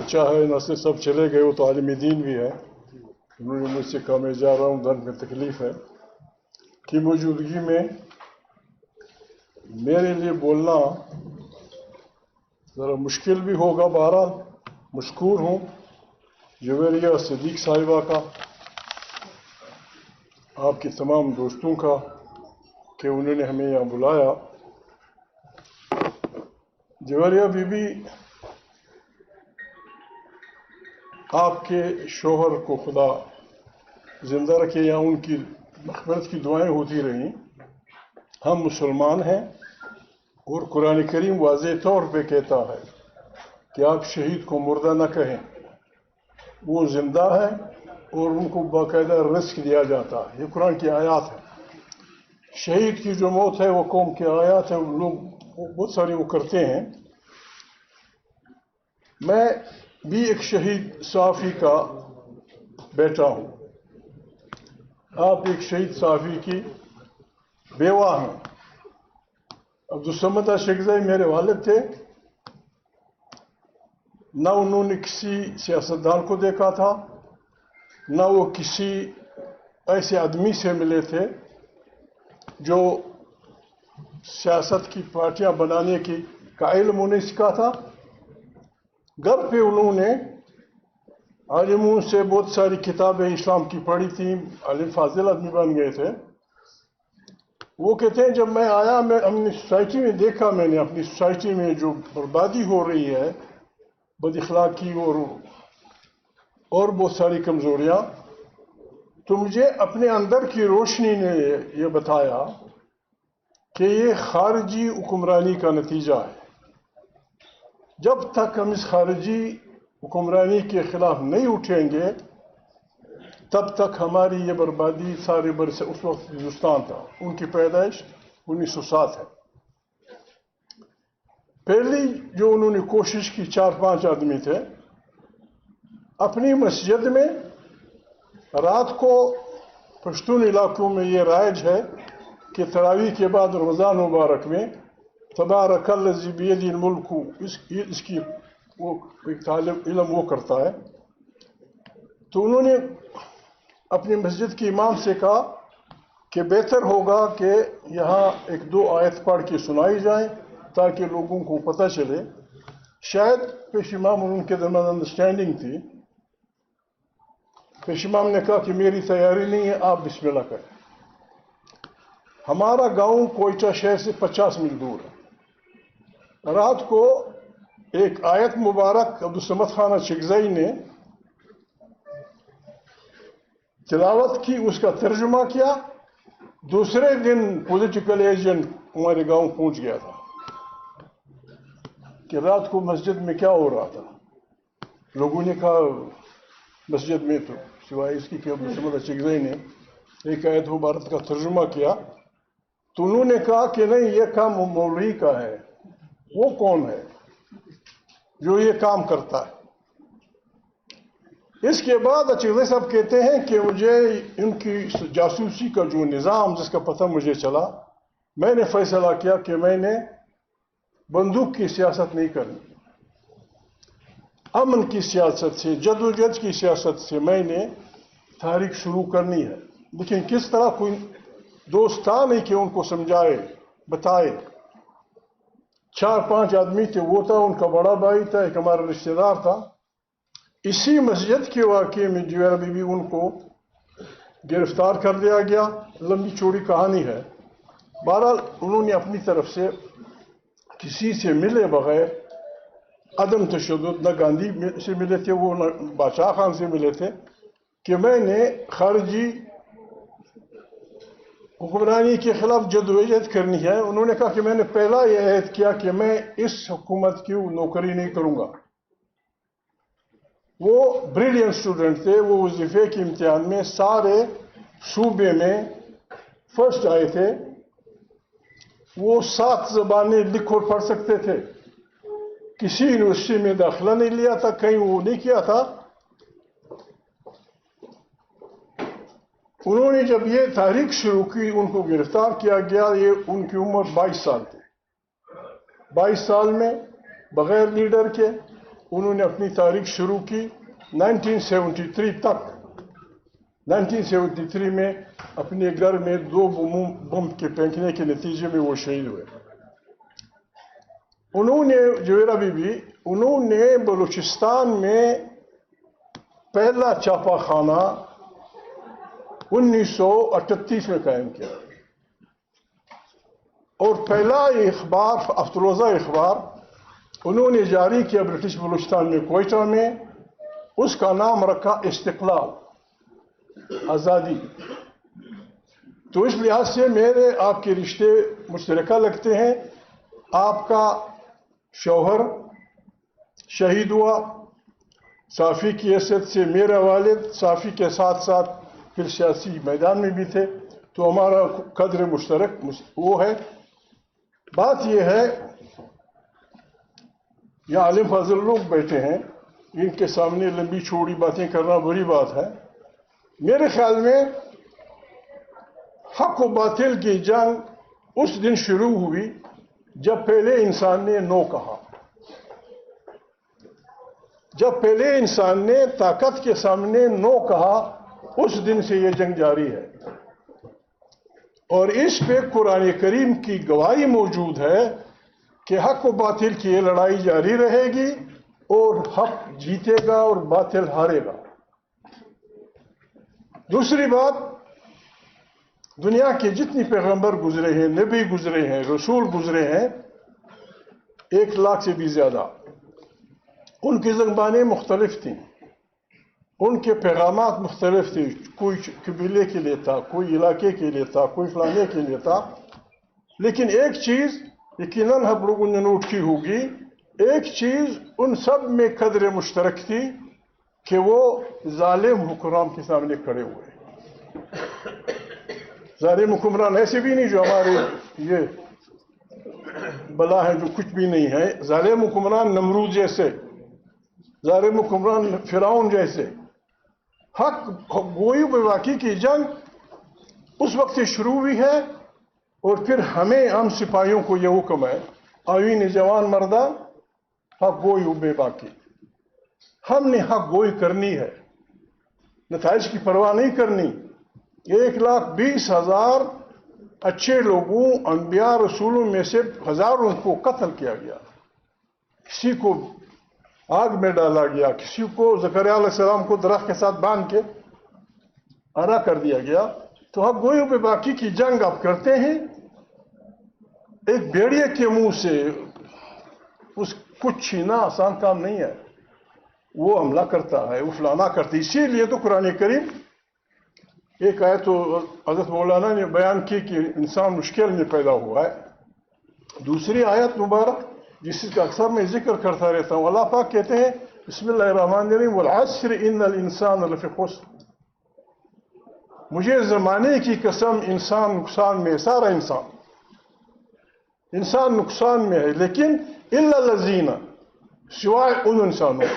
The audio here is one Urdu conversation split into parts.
اچھا ہے، نہ سے سب چلے گئے، وہ تو عالم دین بھی ہے، انہوں نے مجھ سے کہا میں جا رہا ہوں، گھر میں تکلیف ہے کی موجودگی میں میرے لیے بولنا ذرا مشکل بھی ہوگا۔ بہرحال مشکور ہوں جویریہ صدیق صاحبہ کا، آپ کے تمام دوستوں کا کہ انہوں نے ہمیں یہاں بلایا۔ جویریہ بی بی آپ کے شوہر کو خدا زندہ رکھے، یا ان کی مغفرت کی دعائیں ہوتی رہیں۔ ہم مسلمان ہیں اور قرآن کریم واضح طور پہ کہتا ہے کہ آپ شہید کو مردہ نہ کہیں، وہ زندہ ہے اور ان کو باقاعدہ رزق دیا جاتا ہے۔ یہ قرآن کی آیات ہے۔ شہید کی جو موت ہے وہ قوم کی آیات ہے، لوگ بہت سارے وہ کرتے ہیں۔ میں بھی ایک شہید صحافی کا بیٹا ہوں، آپ ایک شہید صحافی کی بیوہ ہیں۔ عبدالصمد اشرقزئی میرے والد تھے، نہ انہوں نے کسی سیاستدان کو دیکھا تھا، نہ وہ کسی ایسے آدمی سے ملے تھے جو سیاست کی پارٹیاں بنانے کی کا علم انہیں سکھا تھا۔ گھر پہ انہوں نے عالموں سے بہت ساری کتابیں اسلام کی پڑھی تھیں، عالم فاضل آدمی بن گئے تھے۔ وہ کہتے ہیں جب میں آیا، میں اپنی سوسائٹی میں دیکھا، میں نے اپنی سوسائٹی میں جو بربادی ہو رہی ہے، بد اخلاقی اور بہت ساری کمزوریاں، تو مجھے اپنے اندر کی روشنی نے یہ بتایا کہ یہ خارجی حکمرانی کا نتیجہ ہے۔ جب تک ہم اس خارجی حکمرانی کے خلاف نہیں اٹھیں گے تب تک ہماری یہ بربادی سارے برس، اس وقت ہندوستان تھا، ان کی پیدائش 1907 ہے۔ پہلی جو انہوں نے کوشش کی، 4-5 آدمی تھے، اپنی مسجد میں رات کو، پشتون علاقوں میں یہ رائج ہے کہ تراویح کے بعد رمضان مبارک میں تبارک الذی بیدہ الملک، اس کی وہ ایک طالب علم وہ کرتا ہے، تو انہوں نے اپنی مسجد کے امام سے کہا کہ بہتر ہوگا کہ یہاں 1-2 آیت پڑھ کے سنائی جائیں تاکہ لوگوں کو پتہ چلے۔ شاید پیش امام اور ان کے درمیان انڈرسٹینڈنگ تھی۔ پیش امام نے کہا کہ میری تیاری نہیں ہے، آپ بسم اللہ کریں۔ ہمارا گاؤں کوئٹہ شہر سے 50 میل دور ہے۔ رات کو ایک آیت مبارک عبدالصمد خان اشرقزئی نے تلاوت کی، اس کا ترجمہ کیا۔ دوسرے دن پولیٹیکل ایجنٹ ہمارے گاؤں پہنچ گیا تھا کہ رات کو مسجد میں کیا ہو رہا تھا۔ لوگوں نے کہا مسجد میں تو سوائے اس کی کہ عبدالصمد اشرقزئی نے ایک آیت مبارک کا ترجمہ کیا، تو انہوں نے کہا کہ نہیں، یہ کام مولوی کا ہے۔ وہ کون ہے جو یہ کام کرتا ہے؟ اس کے بعد اشرقزئی صاحب کہتے ہیں کہ مجھے ان کی جاسوسی کا جو نظام، جس کا پتہ مجھے چلا، میں نے فیصلہ کیا کہ میں نے بندوق کی سیاست نہیں کرنی، امن کی سیاست سے، جدوجہد کی سیاست سے میں نے تحریک شروع کرنی ہے۔ لیکن کس طرح؟ کوئی دوست تھا نہیں کہ ان کو سمجھائے بتائے۔ 4-5 آدمی تھے، وہ تھا، ان کا بڑا بھائی تھا، ایک ہمارا رشتہ دار تھا۔ اسی مسجد کے واقعے میں جویریہ بی بی ان کو گرفتار کر دیا گیا۔ لمبی چوڑی کہانی ہے۔ بہرحال انہوں نے اپنی طرف سے کسی سے ملے بغیر، عدم تشدد، نہ گاندھی سے ملے تھے وہ، نہ بادشاہ خان سے ملے تھے، کہ میں نے خارجی حکمرانی کے خلاف جدوجہد کرنی ہے۔ انہوں نے کہا کہ میں نے پہلا یہ عہد کیا کہ میں اس حکومت کی نوکری نہیں کروں گا۔ وہ بریلینٹ اسٹوڈنٹ تھے، وہ وظیفے کے امتحان میں سارے صوبے میں فرسٹ آئے تھے۔ وہ 7 زبانیں لکھ اور پڑھ سکتے تھے۔ کسی یونیورسٹی میں داخلہ نہیں لیا تھا، کہیں وہ نہیں کیا تھا۔ انہوں نے جب یہ تحریک شروع کی، ان کو گرفتار کیا گیا۔ یہ ان کی عمر 22 سال تھی۔ 22 سال میں بغیر لیڈر کے انہوں نے اپنی تاریخ شروع کی 1973 تک. 1973 میں اپنے گھر میں 2 بم کے پھینکنے کے نتیجے میں وہ شہید ہوئے. انہوں نے جویرہ بی بی انہوں نے بلوچستان میں پہلا چھاپا خانہ 1938 میں قائم کیا اور پہلا اخبار افروزہ اخبار انہوں نے جاری کیا برٹش بلوچستان میں کوئٹہ میں. اس کا نام رکھا استقلال، آزادی. تو اس لحاظ سے میرے آپ کے رشتے مشترکہ لگتے ہیں. آپ کا شوہر شہید ہوا صحافی کی حیثیت سے، میرا والد صحافی کے ساتھ ساتھ پھر سیاسی میدان میں بھی تھے، تو ہمارا قدر مشترک وہ ہے. بات یہ ہے یہاں عالم فاضل لوگ بیٹھے ہیں، ان کے سامنے لمبی چوڑی باتیں کرنا بری بات ہے. میرے خیال میں حق و باطل کی جنگ اس دن شروع ہوئی جب پہلے انسان نے نو کہا. جب پہلے انسان نے طاقت کے سامنے نو کہا، اس دن سے یہ جنگ جاری ہے. اور اس پہ قرآن کریم کی گواہی موجود ہے کہ حق و باطل کی یہ لڑائی جاری رہے گی اور حق جیتے گا اور باطل ہارے گا. دوسری بات، دنیا کے جتنی پیغمبر گزرے ہیں، نبی گزرے ہیں، رسول گزرے ہیں، 1 لاکھ سے بھی زیادہ، ان کی زبانیں مختلف تھیں، ان کے پیغامات مختلف تھے. کوئی قبیلے کے لیے تھا، کوئی علاقے کے لیے تھا، کوئی فلانے کے لیے تھا. لیکن ایک چیز یقیناً ہم لوگوں نے نوٹ کی ہوگی، ایک چیز ان سب میں قدر مشترک تھی کہ وہ ظالم حکمران کے سامنے کھڑے ہوئے. ظالم حکمران ایسے بھی نہیں جو ہمارے یہ بلا ہے جو کچھ بھی نہیں ہے. ظالم حکمران نمرود جیسے، ظالم حکمران فرعون جیسے. حق گوئی و واقعی کی جنگ اس وقت سے شروع ہوئی ہے. اور پھر ہم سپاہیوں کو یہ حکم ہے، آئین جوان مردہ حق گوئی و بے باقی. ہم نے حق گوئی کرنی ہے، نتائج کی پرواہ نہیں کرنی. 1,20,000 اچھے لوگوں، انبیاء رسولوں میں سے ہزاروں کو قتل کیا گیا، کسی کو آگ میں ڈالا گیا، کسی کو زکریا علیہ السلام کو درخت کے ساتھ باندھ کے ہرا کر دیا گیا. تو حق گوئی پہ باقی کی جنگ آپ کرتے ہیں. ایک بھیڑیے کے منہ سے اس کچھ چھینا آسان کام نہیں ہے. وہ حملہ کرتا ہے، وہ فلانا کرتا ہے. اسی لیے تو قرآن کریم ایک آیت تو حضرت مولانا نے بیان کی کہ انسان مشکل میں پیدا ہوا ہے. دوسری آیت مبارک جس کا اکثر میں ذکر کرتا رہتا ہوں، اللہ پاک کہتے ہیں بسم اللہ الرحمن الرحیم والعصر ان الانسان لفی خسر. مجھے زمانے کی قسم، انسان نقصان میں، سارا انسان نقصان میں ہے. لیکن الا الذین، سوائے ان انسانوں،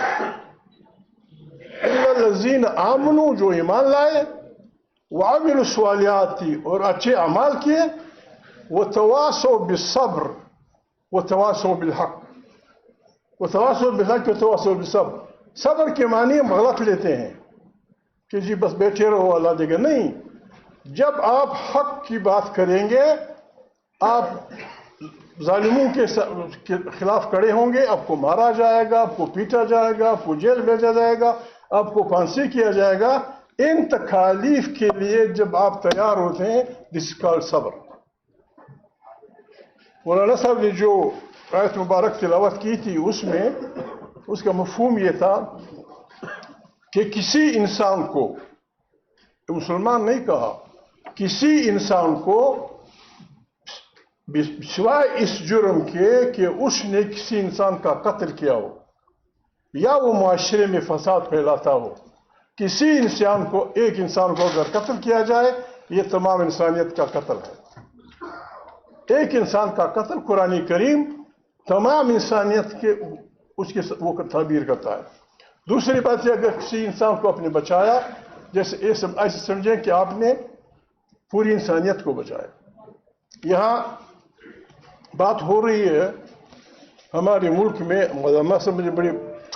الا الذین آمنوا، جو ایمان لائے، وعملوا الصالحات، اور اچھے اعمال کیے، وتواصوا بالصبر وتواصوا بالحق. وتواصوا بالحق وتواصوا بالصبر. صبر کے معنی ہم غلط لیتے ہیں کہ جی بس بیٹھے رہو اللہ دے گا. نہیں، جب آپ حق کی بات کریں گے، آپ ظالموں کے خلاف کھڑے ہوں گے، آپ کو مارا جائے گا، آپ کو پیٹا جائے گا، آپ کو جیل بھیجا جائے گا، آپ کو پھانسی کیا جائے گا. ان تکالیف کے لیے جب آپ تیار ہوتے ہیں، دس کال صبر. مولانا صاحب نے جو آیت مبارک تلاوت کی تھی، اس میں اس کا مفہوم یہ تھا کہ کسی انسان کو، مسلمان نہیں کہا، کسی انسان کو سوائے اس جرم کے کہ اس نے کسی انسان کا قتل کیا ہو یا وہ معاشرے میں فساد پھیلاتا ہو، کسی انسان کو، ایک انسان کو اگر قتل کیا جائے، یہ تمام انسانیت کا قتل ہے. ایک انسان کا قتل قرآن کریم تمام انسانیت کے اس کے وہ تعبیر کرتا ہے. دوسری بات یہ، اگر کسی انسان کو آپ نے بچایا، جیسے ایسے سمجھیں کہ آپ نے پوری انسانیت کو بچایا. یہاں بات ہو رہی ہے ہمارے ملک میں، میں سمجھے بڑی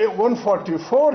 144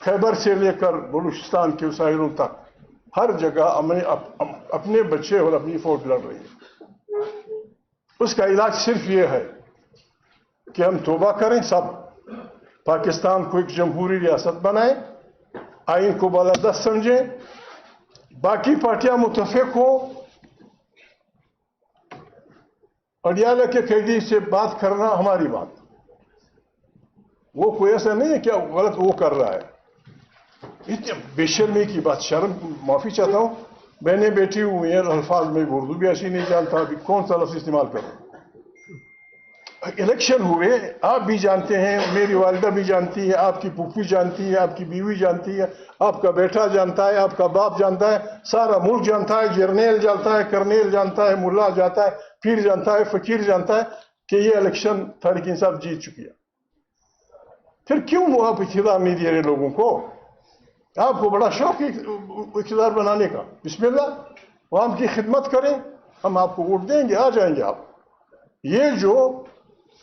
خیبر سے لے کر بلوچستان کے ساحلوں تک ہر جگہ اپنے بچے اور اپنی فوج لڑ رہی ہے. اس کا علاج صرف یہ ہے کہ ہم توبہ کریں، سب پاکستان کو ایک جمہوری ریاست بنائیں، آئین کو بالادست سمجھیں، باقی پارٹیاں متفق ہو. اڈیالہ کے قیدی سے بات کرنا ہماری بات، وہ کوئی ایسا نہیں ہے کہ غلط وہ کر رہا ہے. اتنی بے شرمی کی بات، شرم، معافی چاہتا ہوں، میں نے بیٹھی ہوئی ہیں الفاظ میں اردو بھی ایسی نہیں جانتا، ابھی کون سا لفظ استعمال کروں. الیکشن ہوئے، آپ بھی جانتے ہیں، میری والدہ بھی جانتی ہے، آپ کی پھوپھی جانتی ہے، آپ کی بیوی جانتی ہے، آپ کا بیٹا جانتا ہے، آپ کا باپ جانتا ہے، سارا ملک جانتا ہے، جرنیل جانتا ہے، کرنیل جانتا ہے، ملا جانتا ہے، پیر جانتا ہے، فقیر جانتا ہے کہ یہ الیکشن تحریک انصاف جیت چکی ہے. پھر کیوں وہ آپ اقتدار نہیں دے رہے لوگوں کو؟ آپ کو بڑا شوق ہے اقتدار بنانے کا، بسم اللہ، عوام کی خدمت کریں، ہم آپ کو ووٹ دیں گے، آ جائیں گے آپ. یہ جو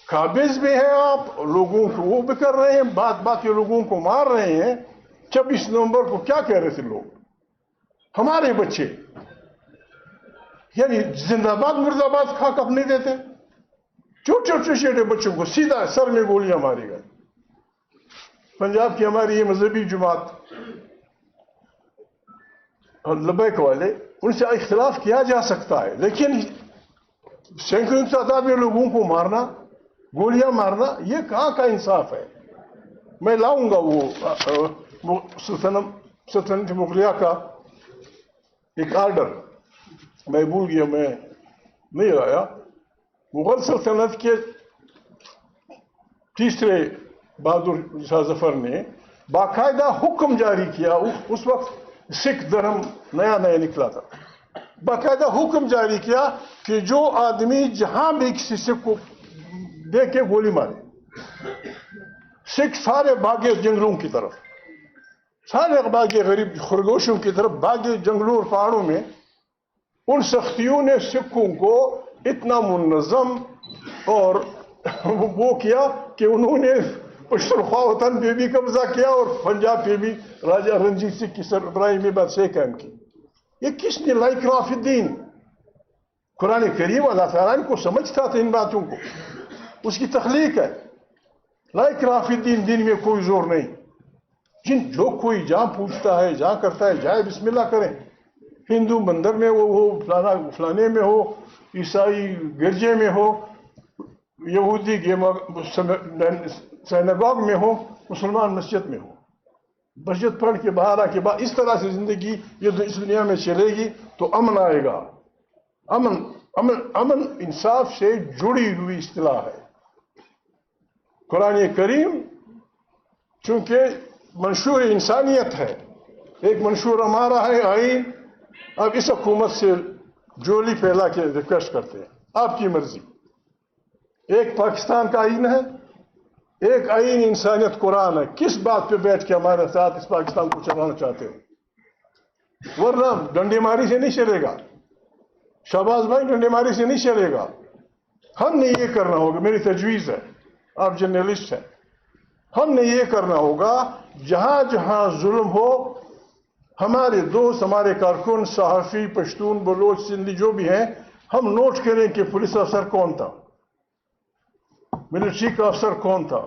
قابض بھی ہیں آپ لوگوں کو، وہ بھی کر رہے ہیں، بات بات کے لوگوں کو مار رہے ہیں. 26 نومبر کو کیا کہہ رہے تھے لوگ؟ ہمارے بچے، یعنی زندہ باد مرد آباد کھا کب نہیں دیتے؟ چھوٹے چھوٹے بچوں کو سیدھا سر میں گولیاں ماری گئی. پنجاب کی ہماری یہ مذہبی جماعت اور لبیک والے، ان سے اختلاف کیا جا سکتا ہے، لیکن سینکڑوں تعداد میں لوگوں کو مارنا، گولیاں مارنا، یہ کہاں کا انصاف ہے؟ میں لاؤں گا وہ سلطنت مغلیہ کا ایک آرڈر، میں بھول گیا، میں نہیں لایا. مغل سلطنت کے تیسرے بہادر شاہ ظفر نے باقاعدہ حکم جاری کیا. اس وقت سکھ دھرم نیا نکلا تھا. باقاعدہ حکم جاری کیا کہ جو آدمی جہاں بھی کسی سکھ کو دیکھ کے گولی مارے. سکھ سارے بھاگے جنگلوں کی طرف، سارے بھاگے غریب خرگوشوں کی طرف، بھاگے جنگلوں اور پہاڑوں میں. ان سختیوں نے سکھوں کو اتنا منظم اور وہ کیا کہ انہوں نے پشتونخوا وطن پہ بھی قبضہ کیا اور پنجاب پہ بھی راجہ رنجیت سنگھ کی سربراہی میں بادشاہی قائم کی. یہ کس نے؟ لا اکراہ فی الدین. قرآن کریم اللہ تعالیٰ ان کو سمجھتا تھا ان باتوں کو، اس کی تخلیق ہے. لا اکراہ فی الدین، دین میں کوئی زور نہیں. جو کوئی جہاں پوچھتا ہے، جہاں کرتا ہے، جائے بسم اللہ کریں. ہندو مندر میں ہو، فلانے میں ہو، عیسائی گرجے میں ہو، یہودی سینگاگ میں ہو، مسلمان مسجد میں ہو. مسجد پڑھ کے باہر آ کے بعد اس طرح سے زندگی یہ اس دنیا میں چلے گی تو امن آئے گا. امن انصاف سے جڑی ہوئی اصطلاح ہے. قرآن کریم چونکہ منشور انسانیت ہے، ایک منشور ہمارا ہے آئین. اب اس حکومت سے جولی پھیلا کے ریکویسٹ کرتے ہیں، آپ کی مرضی. ایک پاکستان کا آئین ہے، ایک آئین انسانیت قرآن ہے. کس بات پہ بیٹھ کے ہمارے ساتھ اس پاکستان کو چلانا چاہتے ہو؟ ورنہ ڈنڈے ماری سے نہیں چلے گا. شہباز بھائی، ڈنڈے ماری سے نہیں چلے گا. ہم نے یہ کرنا ہوگا، میری تجویز ہے، آپ جرنلسٹ ہیں، ہم نے یہ کرنا ہوگا جہاں جہاں ظلم ہو، ہمارے دوست، ہمارے کارکن، صحافی، پشتون، بلوچ، سندھی جو بھی ہیں، ہم نوٹ کریں کہ پولیس افسر کون تھا، ملٹری کا افسر کون تھا،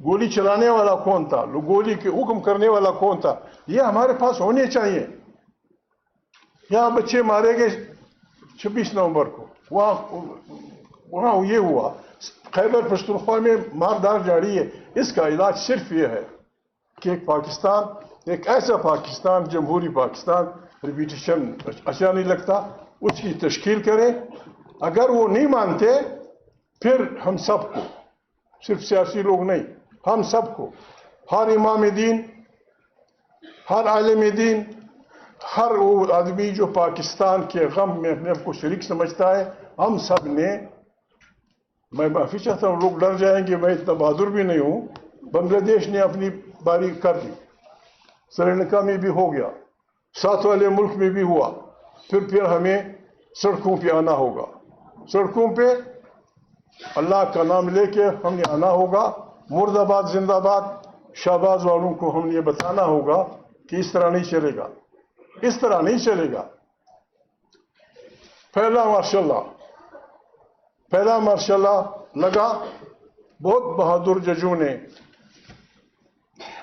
گولی چلانے والا کون تھا، گولی کے حکم کرنے والا کون تھا. یہ ہمارے پاس ہونے چاہیے. یہاں بچے مارے گئے 26 نومبر کو، وہاں یہ ہوا. خیبر پختونخوا میں ماردار جاری ہے. اس کا علاج صرف یہ ہے کہ ایک پاکستان، ایک ایسا پاکستان، جمہوری پاکستان، ریپیٹیشن اچھا نہیں لگتا، اس کی تشکیل کریں. اگر وہ نہیں مانتے پھر ہم سب کو، صرف سیاسی لوگ نہیں، ہم سب کو، ہر امام دین، ہر عالم دین، ہر وہ آدمی جو پاکستان کے غم میں اپنے آپ کو شریک سمجھتا ہے، ہم سب نے، میں معافی چاہتا ہوں لوگ ڈر جائیں گے، میں اتنا بہادر بھی نہیں ہوں. بنگلہ دیش نے اپنی باری کر دی، سری لنکا میں بھی ہو گیا، ساتھ والے ملک میں بھی ہوا. پھر ہمیں سڑکوں پہ آنا ہوگا. سڑکوں پہ اللہ کا نام لے کے ہم نے آنا ہوگا. مرد آباد زندہ آباد. شہباز والوں کو ہم نے یہ بتانا ہوگا کہ اس طرح نہیں چلے گا, اس طرح نہیں چلے گا. پہلا مارشاء اللہ لگا. بہت بہادر ججوں نے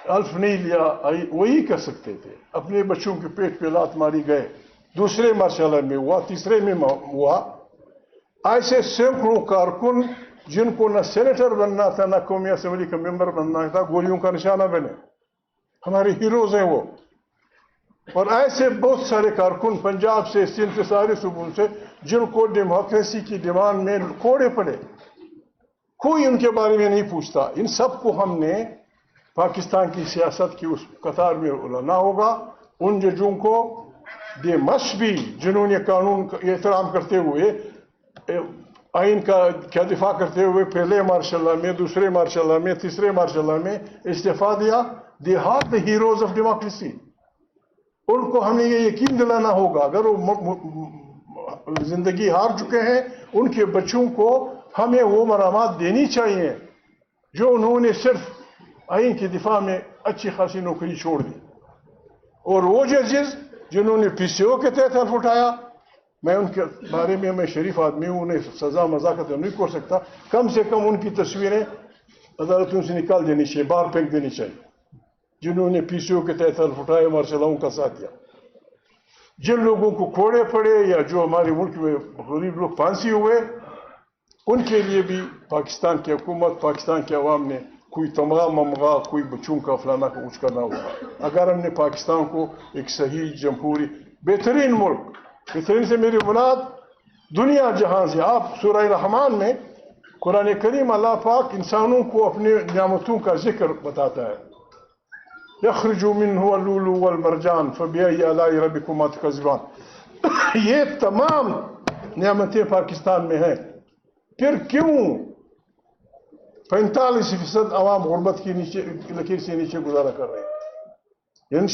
الف نہیں لیا, وہی کر سکتے تھے. اپنے بچوں کے پیٹ پہ لات ماری گئے. دوسرے مرحلے میں ہوا, تیسرے میں ہوا. ایسے سینکڑوں کارکن جن کو نہ سینیٹر بننا تھا نہ قومی اسمبلی کا ممبر بننا تھا, گولیوں کا نشانہ بنے. ہمارے ہیروز ہیں وہ. اور ایسے بہت سارے کارکن پنجاب سے, سندھ سے, سارے صوبوں سے, جن کو ڈیموکریسی کی ڈیمانڈ میں کوڑے پڑے. کوئی ان کے بارے میں نہیں پوچھتا. ان سب کو ہم نے پاکستان کی سیاست کی اس قطار میں لانا ہوگا. ان ججوں کو دے مسٹ بھی, جنہوں نے قانون کا احترام کرتے ہوئے, آئین کا دفاع کرتے ہوئے پہلے مارشاء اللہ میں, دوسرے مارشاء اللہ میں, تیسرے مارشاء اللہ میں استعفیٰ دیا. They are the heroes of democracy. ان کو ہمیں یہ یقین دلانا ہوگا. اگر وہ زندگی ہار چکے ہیں, ان کے بچوں کو ہمیں وہ مرامات دینی چاہیے جو انہوں نے صرف آئین کے دفاع میں اچھی خاصی نوکری چھوڑ دی. اور وہ ججز جنہوں نے پی سی او کے تحت حلف اٹھایا, میں ان کے بارے میں شریف آدمی ہوں, انہیں سزا مذاکرت نہیں کر سکتا. کم سے کم ان کی تصویریں عدالتوں سے نکال دینی چاہیے, باہر پھینک دینی چاہیے. جنہوں نے پی سی او کے تحت حلف اٹھائے, مارشاء کا ساتھ دیا. جن لوگوں کو کوڑے پڑے یا جو ہمارے ملک میں غریب لوگ پھانسی ہوئے, ان کے لیے بھی پاکستان کی حکومت, پاکستان کے عوام نے کوئی تمغہ ممغہ, کوئی بچوں کا فلانا کا کچھ کرنا ہوگا. اگر ہم نے پاکستان کو ایک صحیح جمہوری بہترین ملک, بہترین سے میری مراد دنیا جہاں سے, آپ سورہ رحمان میں قرآن کریم اللہ پاک انسانوں کو اپنے نعمتوں کا ذکر بتاتا ہے. یخرج منہ اللؤلؤ والمرجان فبأي آلاء ربكما تكذبان. یہ تمام نعمتیں پاکستان میں ہیں. پھر کیوں 45% عوام غربت کی لکیر سے نیچے گزارا کر رہے ہیں؟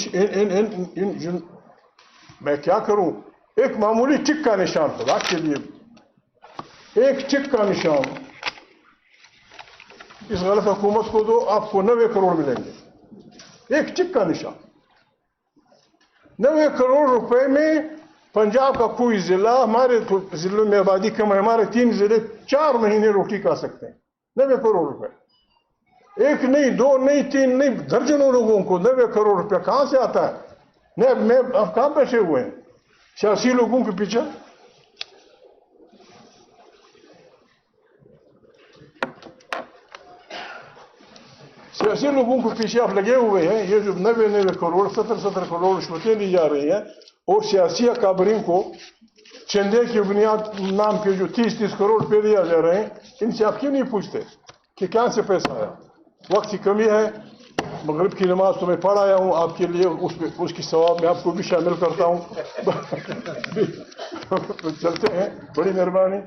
میں کیا کروں؟ ایک معمولی ٹک کا نشان خدا کے لیے, ایک ٹک کا نشان اس غلط حکومت کو دو, آپ کو 90 کروڑ ملیں گے. ایک ٹک کا نشان. 90 کروڑ روپے میں پنجاب کا کوئی ضلع, ہمارے ضلعوں میں آبادی کم ہے, ہمارے 3 ضلع 4 مہینے روٹی کھا سکتے ہیں. 90 کروڑ روپے. ایک نہیں, 2 نہیں, 3 نہیں, درجنوں لوگوں کو 90 کروڑ روپے کہاں سے آتا ہے؟ میں آپ کہاں بیٹھے ہوئے ہیں؟ سیاسی لوگوں کے پیچھے. سیاسی لوگوں کے پیچھے آپ لگے ہوئے ہیں. یہ جو 90 کروڑ 70 کروڑ رشوتیں دی جا رہی ہیں, اور سیاسی اکابرین کو چندے کی بنیاد نام کے جو 30 کروڑ پہ دیا جا رہے ہیں, ان سے آپ کیوں نہیں پوچھتے کہ کہاں سے پیسہ آیا؟ وقت کی کمی ہے. مغرب کی نماز تو میں پڑھ آیا ہوں آپ کے لیے, اس کی ثواب میں آپ کو بھی شامل کرتا ہوں. چلتے ہیں, بڑی مہربانی.